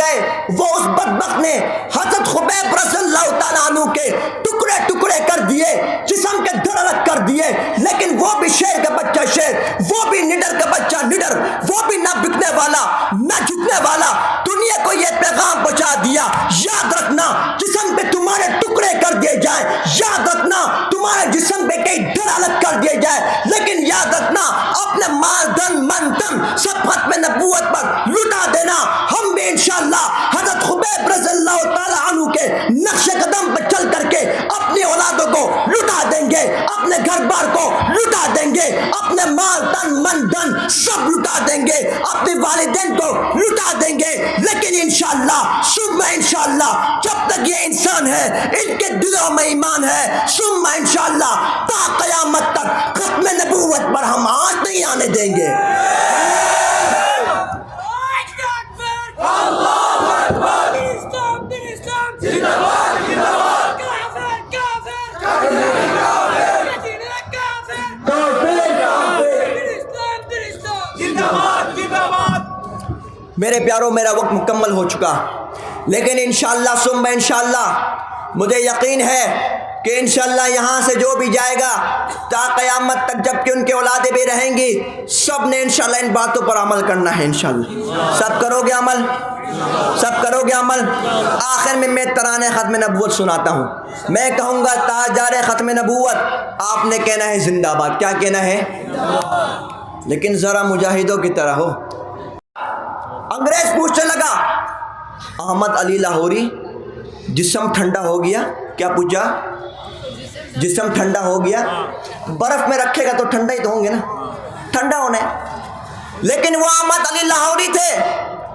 گئے وہ اس بدبخت نے حضرت خبیب رضی اللہ تعالیٰ عنہ کے ٹکڑے ٹکڑے کر دیے، جسم کے دھڑ الگ کر دیے، لیکن وہ بھی شیر کا بچہ شیر، وہ بھی نڈر کا بچہ نڈر، وہ بھی نہ بکنے والا نہ جھکنے والا، دنیا کو یہ پیغام پہنچا دیا، یاد رکھنا جسم پہ تمہارے ٹکڑے کر دیے جائیں، یاد رکھنا تمہارے جسم پہ کئی دھڑ الگ کر دیے جائے، لیکن یاد رکھنا اپنے مال دن من تن سب ختم نبوت پر لٹا دینا۔ ہم بھی انشاءاللہ حضرت خبیب رضی اللہ تعالیٰ عنہ کے نقش قدم پر چل کر کے اپنی اولادوں کو لٹا دیں گے، اپنے گھر بار کو لٹا دیں گے، اپنے مال تن من دن سب لٹا دیں گے، اپنے والدین کو لٹا دیں گے، لیکن انشاءاللہ ثم انشاءاللہ جب تک یہ انسان ہے ان کے دلوں میں ایمان ہے، ثم انشاءاللہ تا قیامت تک ختم نبوت پر ہم آنچ نہیں آنے دیں گے۔ میرے پیاروں میرا وقت مکمل ہو چکا، لیکن انشاءاللہ ثم انشاءاللہ مجھے یقین ہے کہ انشاءاللہ یہاں سے جو بھی جائے گا تا قیامت تک جب کہ ان کے اولادیں بھی رہیں گی، سب نے انشاءاللہ ان باتوں پر عمل کرنا ہے۔ انشاءاللہ سب کرو گے عمل، سب کرو گے عمل۔ آخر میں ترانے ختم نبوت سناتا ہوں، میں کہوں گا تاجدار ختم نبوت، آپ نے کہنا ہے زندہ باد۔ کیا کہنا ہے؟ لیکن ذرا مجاہدوں کی طرح ہو۔ انگریز پوچھنے لگا احمد علی لاہوری جسم ٹھنڈا ہو گیا؟ کیا پوچھا؟ جسم ٹھنڈا ہو گیا؟ برف میں رکھے گا تو ٹھنڈا ہی تو ہوں گے نا، ٹھنڈا ہونا ہے۔ لیکن وہ احمد علی لاہوری تھے،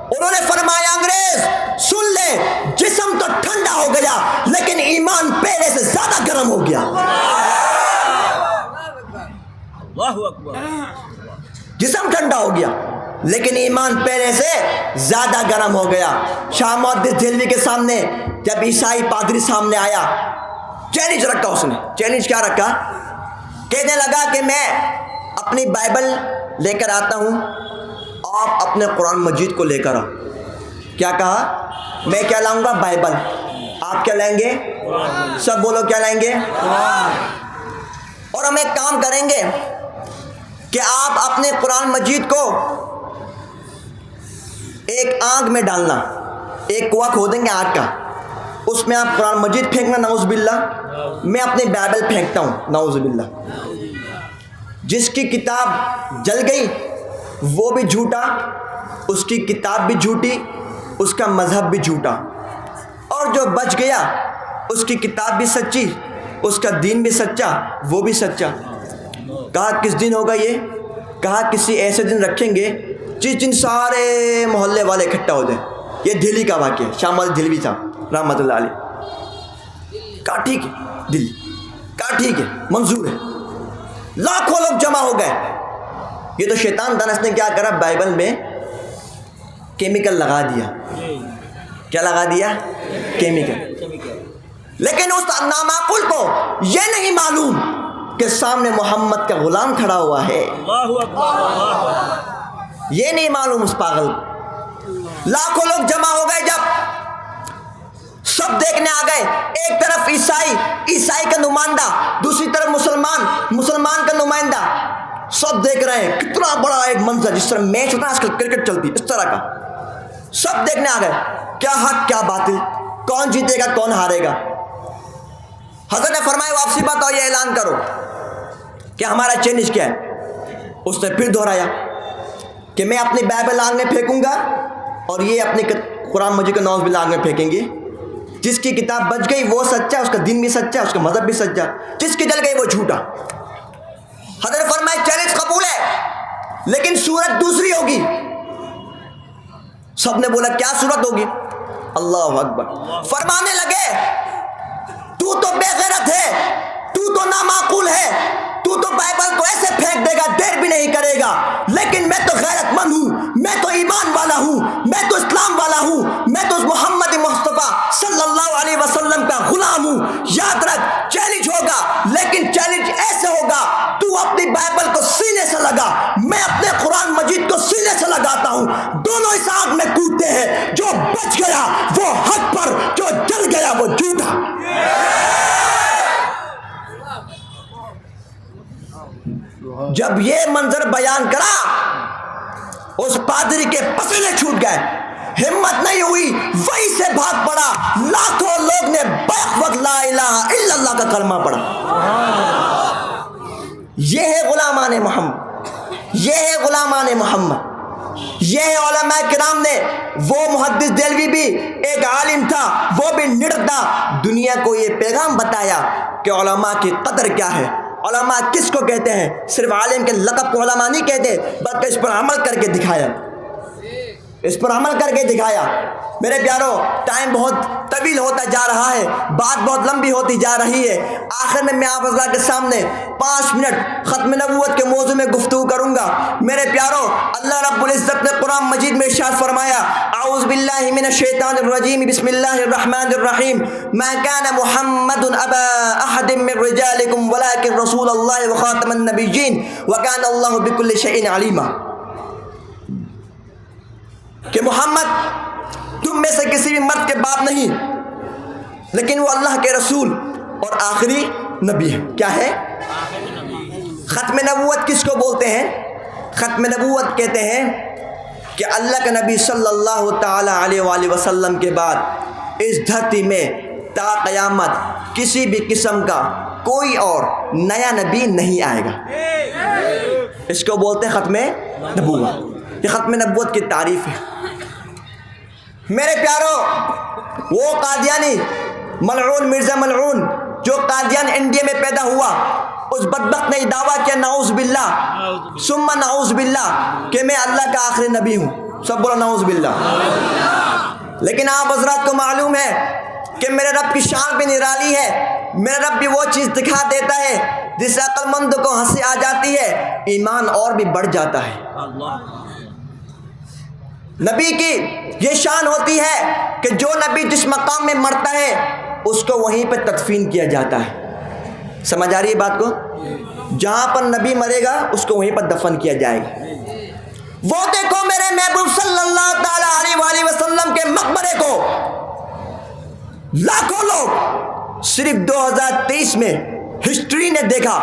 انہوں نے فرمایا انگریز سن لے، جسم تو ٹھنڈا ہو گیا لیکن ایمان پہلے سے زیادہ گرم ہو گیا۔ جسم ٹھنڈا ہو گیا لیکن ایمان پہلے سے زیادہ گرم ہو گیا۔ شاہ محدث دہلوی کے سامنے جب عیسائی پادری سامنے آیا، چیلنج رکھا اس نے۔ چیلنج کیا رکھا؟ کہنے لگا کہ میں اپنی بائبل لے کر آتا ہوں، آپ اپنے قرآن مجید کو لے کر آؤ۔ کیا کہا؟ میں کیا لاؤں گا؟ بائبل۔ آپ کیا لائیں گے؟ سب بولو کیا لائیں گے؟ اور ہم ایک کام کریں گے کہ آپ اپنے قرآن مجید کو ایک آگ میں ڈالنا، ایک کنواں کھودیں گے آگ کا، اس میں آپ قرآن مجید پھینکنا، نعوذ باللہ، میں اپنی بائبل پھینکتا ہوں، نعوذ باللہ۔ جس کی کتاب جل گئی وہ بھی جھوٹا، اس کی کتاب بھی جھوٹی، اس کا مذہب بھی جھوٹا، اور جو بچ گیا اس کی کتاب بھی سچی، اس کا دین بھی سچا، وہ بھی سچا۔ کہا کس دن ہوگا یہ؟ کہا کسی ایسے دن رکھیں گے جس دن سارے محلے والے اکٹھا ہو جائیں۔ یہ دہلی کا واقعہ ہے، شاہ محمد دہلوی صاحب رحمۃ اللہ علیہ۔ کہا ٹھیک ہے دلی، کہا ٹھیک ہے منظور ہے۔ لاکھوں لوگ جمع ہو گئے۔ یہ تو شیطان دانش نے کیا کرا، بائبل میں کیمیکل لگا دیا۔ کیا لگا دیا؟ کیمیکل۔ لیکن اس نامعقول کو یہ نہیں معلوم کہ سامنے محمد کا غلام کھڑا ہوا ہے، یہ نہیں معلوم اس پاگل۔ لاکھوں لوگ جمع ہو گئے، جب سب دیکھنے آ گئے، ایک طرف عیسائی کا نمائندہ، دوسری طرف مسلمان کا نمائندہ، سب دیکھ رہے ہیں۔ کتنا بڑا ایک منظر، جس طرح میچ ہوتا ہے آج کل کرکٹ چلتی، اس طرح کا سب دیکھنے آ گئے۔ کیا حق کیا باطل، کون جیتے گا کون ہارے گا۔ حضرت نے فرمایا واپسی بات اور یہ اعلان کرو کہ ہمارا چیلنج کیا ہے۔ اس نے پھر دہرایا کہ میں اپنی بائبل آگ میں پھینکوں گا اور یہ اپنی قرآن مجید کو نعوذ باللہ آگ میں پھینکیں گے۔ جس کی کتاب بچ گئی وہ سچا، اس کا دین بھی سچا، اس کا مذہب بھی سچا، جس کی جل گئی وہ جھوٹا۔ حضرت نے فرمایا چیلنج قبول ہے لیکن صورت دوسری ہوگی۔ سب نے بولا کیا صورت ہوگی؟ اللہ اکبر۔ فرمانے لگے تو بے غیرت ہے، تو نامعقول ہے، تو بائبل کو ایسے پھینک دے گا دیر بھی نہیں کرے گا، لیکن میں تو غیرت مند ہوں، میں تو ایمان والا ہوں، میں تو اسلام والا ہوں، میں تو محمد مصطفیٰ صلی اللہ علیہ وسلم کا غلام ہوں۔ یاد رکھ چیلنج ہوگا لیکن چیلنج ایسے ہوگا تو اپنی بائبل کو سینے سے لگا، میں اپنے قرآن مجید کو سینے سے لگاتا ہوں، دونوں اس آگ میں کودتے ہیں جو بچ گیا وہ حق پر، جو جل گیا وہ جھوٹا۔ جب یہ منظر بیان کرا اس پادری کے پسینے چھوٹ گئے، ہمت نہیں ہوئی، وہیں سے بھاگ پڑا۔ لاکھوں لوگ نے بیک وقت لا الہ الا اللہ کا کلمہ پڑھا۔ یہ ہے غلامان محمد، یہ ہے غلامان محمد، یہ ہے علماء کرام نے۔ وہ محدث دہلوی بھی ایک عالم تھا، وہ بھی نڈر تھا، دنیا کو یہ پیغام بتایا کہ علماء کی قدر کیا ہے، علماء کس کو کہتے ہیں۔ صرف عالم کے لقب کو علماء نہیں کہتے، بلکہ اس پر عمل کر کے دکھایا، اس پر عمل کر کے دکھایا۔ میرے پیارو، ٹائم بہت طویل ہوتا جا رہا ہے، بات بہت لمبی ہوتی جا رہی ہے۔ آخر میں آپ حضرات کے سامنے 5 منٹ ختم نبوت کے موضوع میں گفتگو کروں گا۔ میرے پیارو، اللہ رب العزت نے قرآن مجید میں ارشاد فرمایا، اعوذ باللہ من الشیطان الرجیم، بسم اللہ الرحمن الرحیم، ما کان محمد ابا احد من رجالکم ولکن رسول اللہ وخاتم النبیین وکان اللہ بکل شیء علیما۔ کہ محمد تم میں سے کسی بھی مرد کے باپ نہیں، لیکن وہ اللہ کے رسول اور آخری نبی ہے۔ کیا ہے؟ ختم نبوت کس کو بولتے ہیں؟ ختم نبوت کہتے ہیں کہ اللہ کے نبی صلی اللہ تعالی علیہ وآلہ وسلم کے بعد اس دھرتی میں تا قیامت کسی بھی قسم کا کوئی اور نیا نبی نہیں آئے گا۔ اس کو بولتے ہیں ختم نبوت۔ یہ ختم نبوت کی تعریف ہے۔ میرے پیارو، وہ قادیانی ملعون مرزا ملعون جو قادیان انڈیا میں پیدا ہوا، اس بدبخت نے دعویٰ کیا نعوذ باللہ ثم نعوذ باللہ کہ میں اللہ کا آخری نبی ہوں۔ سب بولو نعوذ باللہ۔ لیکن آپ حضرات کو معلوم ہے کہ میرے رب کی شان بھی نرالی ہے، میرا رب بھی وہ چیز دکھا دیتا ہے جس سے عقل مند کو ہنسی آ جاتی ہے، ایمان اور بھی بڑھ جاتا ہے۔ نبی کی یہ شان ہوتی ہے کہ جو نبی جس مقام میں مرتا ہے اس کو وہیں پہ تدفین کیا جاتا ہے۔ سمجھ آ رہی ہے بات کو؟ جہاں پر نبی مرے گا اس کو وہیں پر دفن کیا جائے گا۔ وہ دیکھو میرے محبوب صلی اللہ تعالی علیہ وآلہ وسلم کے مقبرے کو لاکھوں لوگ صرف 2023 میں ہسٹری نے دیکھا،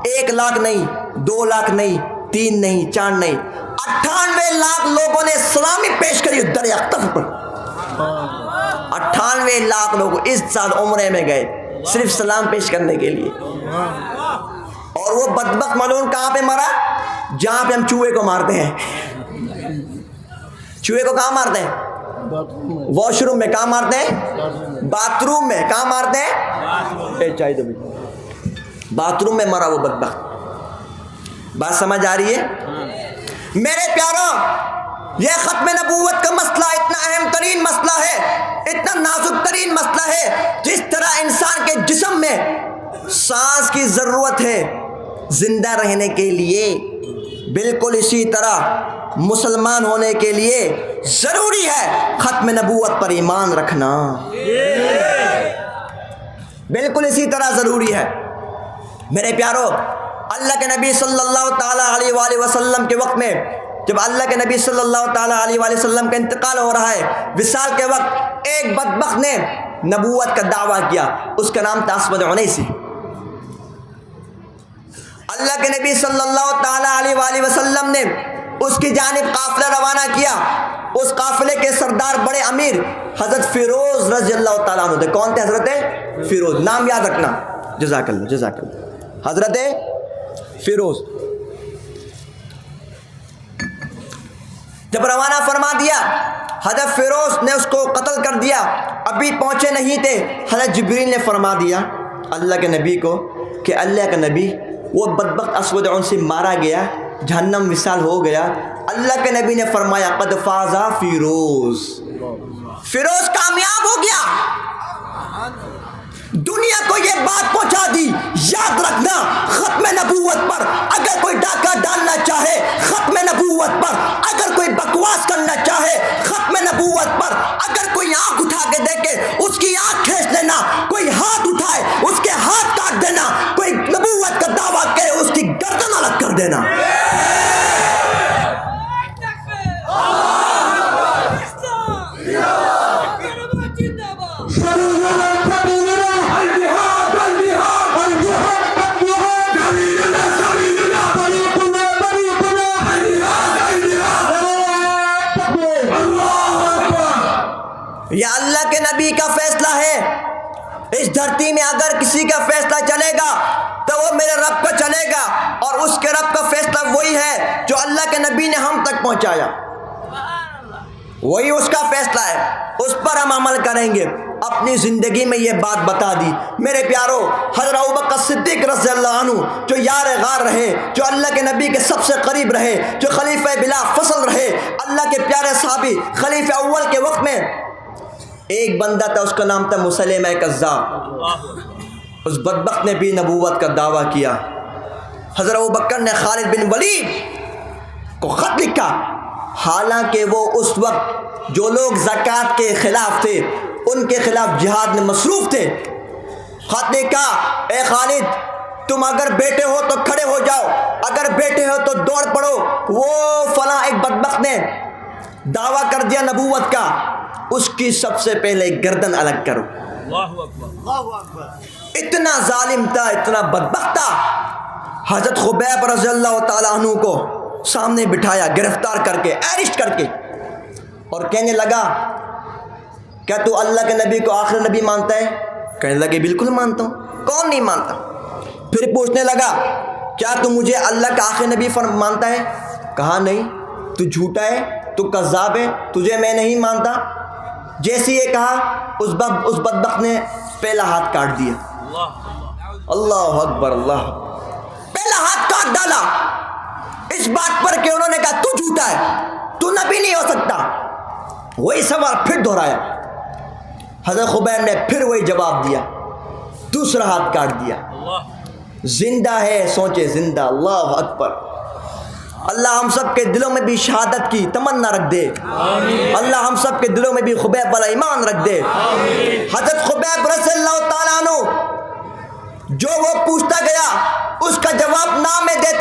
1 لاکھ نہیں، 2 لاکھ نہیں، 3 نہیں، 4 نہیں، 98 لاکھ لوگوں نے سلامی پیش کری دریا اختر پر۔ 98 لاکھ لوگ اس سال عمرے میں گئے صرف سلام پیش کرنے کے لیے۔ اور وہ بدبخت ملعون کہاں پہ مرا؟ جہاں پہ ہم چوہے کو مارتے ہیں۔ چوہے کو کہاں مارتے ہیں؟ واش روم میں۔ کہاں مارتے ہیں؟ باتھ روم میں۔ کہاں مارتے ہیں؟ باتھ روم میں مرا وہ بدبخت۔ بات سمجھ آ رہی ہے؟ میرے پیاروں، یہ ختم نبوت کا مسئلہ اتنا اہم ترین مسئلہ ہے، اتنا نازک ترین مسئلہ ہے۔ جس طرح انسان کے جسم میں سانس کی ضرورت ہے زندہ رہنے کے لیے، بالکل اسی طرح مسلمان ہونے کے لیے ضروری ہے ختم نبوت پر ایمان رکھنا۔ بالکل اسی طرح ضروری ہے۔ میرے پیارو، اللہ کے نبی صلی اللہ تعالی علیہ وآلہ وسلم کے وقت میں جب اللہ کے نبی صلی اللہ تعالی علیہ وآلہ وسلم کا انتقال ہو رہا ہے، وصال کے وقت ایک بدبخت نے نبوت کا دعویٰ کیا، اس کا نام تھا اسود عنیسی۔ اللہ کے نبی صلی اللہ تعالی علیہ وآلہ وسلم نے اس کی جانب قافلہ روانہ کیا۔ اس قافلے کے سردار بڑے امیر حضرت فیروز رضی اللہ تعالیٰ عنہ تھے۔ کون تھے؟ حضرت فیروز۔ نام یاد رکھنا۔ جزاک اللہ، جزاک اللہ۔ حضرت فیروز جب روانہ فرما دیا، حضرت فیروز نے اس کو قتل کر دیا۔ ابھی پہنچے نہیں تھے، حضرت جبریل نے فرما دیا اللہ کے نبی کو کہ اللہ کا نبی وہ بدبخت اسود عنسی مارا گیا، جہنم وصال ہو گیا۔ اللہ کے نبی نے فرمایا قد فازا فیروز، فیروز کامیاب ہو گیا۔ دنیا کو یہ بات پہنچا دی۔ یاد رکھنا، ختم نبوت پر اگر کوئی ڈاکہ ڈالنا چاہے، ختم نبوت پر اگر کوئی بکواس کرنا چاہے، ختم نبوت پر اگر کوئی آنکھ اٹھا کے دیکھے اس کی آنکھ کھینچ لینا، کوئی ہاتھ اٹھائے اس کے ہاتھ کاٹ دینا، کوئی نبوت کا دعویٰ کرے اس کی گردن الگ کر دینا۔ یہ اللہ کے نبی کا فیصلہ ہے. اس دھرتی میں اگر کسی کا فیصلہ چلے گا تو وہ میرے رب کا چلے گا, اور اس کے رب کا فیصلہ وہی ہے جو اللہ کے نبی نے ہم تک پہنچایا. وہی اس کا فیصلہ ہے, اس پر ہم عمل کریں گے. اپنی زندگی میں یہ بات بتا دی. میرے پیارو, حضرت ابوبکر صدیق رضی اللہ عنہ جو یار غار رہے, جو اللہ کے نبی کے سب سے قریب رہے, جو خلیفہ بلا فصل رہے, اللہ کے پیارے صحابی خلیفہ اول کے وقت میں ایک بندہ تھا, اس کا نام تھا مسلمہ کذاب. اس بدبخت نے بھی نبوت کا دعویٰ کیا. حضرت ابوبکر نے خالد بن ولید کو خط لکھا, حالانکہ وہ اس وقت جو لوگ زکوٰۃ کے خلاف تھے ان کے خلاف جہاد میں مصروف تھے. خط لکھا, اے خالد تم اگر بیٹھے ہو تو کھڑے ہو جاؤ, اگر بیٹھے ہو تو دوڑ پڑو. وہ فلاں ایک بدبخت نے دعویٰ کر دیا نبوت کا, اس کی سب سے پہلے گردن الگ کرو. اتنا ظالم تھا, اتنا بدبخت تھا. حضرت خبیب رضی اللہ تعالیٰ عنہ کو سامنے بٹھایا, گرفتار کر کے, ایرسٹ کر کے, اور کہنے لگا کیا تو اللہ کے نبی کو آخری نبی مانتا ہے؟ کہنے لگے بالکل مانتا ہوں, کون نہیں مانتا. پھر پوچھنے لگا کیا تو مجھے اللہ کا آخری نبی مانتا ہے؟ کہا نہیں, تو جھوٹا ہے, تو کذاب ہے, تجھے میں نہیں مانتا. جیسے یہ کہا اس بدبخت نے پہلا ہاتھ کاٹ دیا. اللہ اکبر, اللہ, پہلا ہاتھ کاٹ ڈالا اس بات پر کہ انہوں نے کہا تو جھوٹا ہے, تو نبی نہیں ہو سکتا. وہی سوال پھر دہرایا. حضرت خبیب نے پھر وہی جواب دیا, دوسرا ہاتھ کاٹ دیا. زندہ ہے, سوچے زندہ. اللہ اکبر. اللہ ہم سب کے دلوں میں بھی شہادت کی تمنا رکھ دے. اللہ ہم سب کے دلوں میں بھی خبیب والا ایمان رکھ دے. حضرت خبیب رضی اللہ تعالیٰ عنہ جو وہ پوچھتا گیا اس کا جواب نہ میں دیتے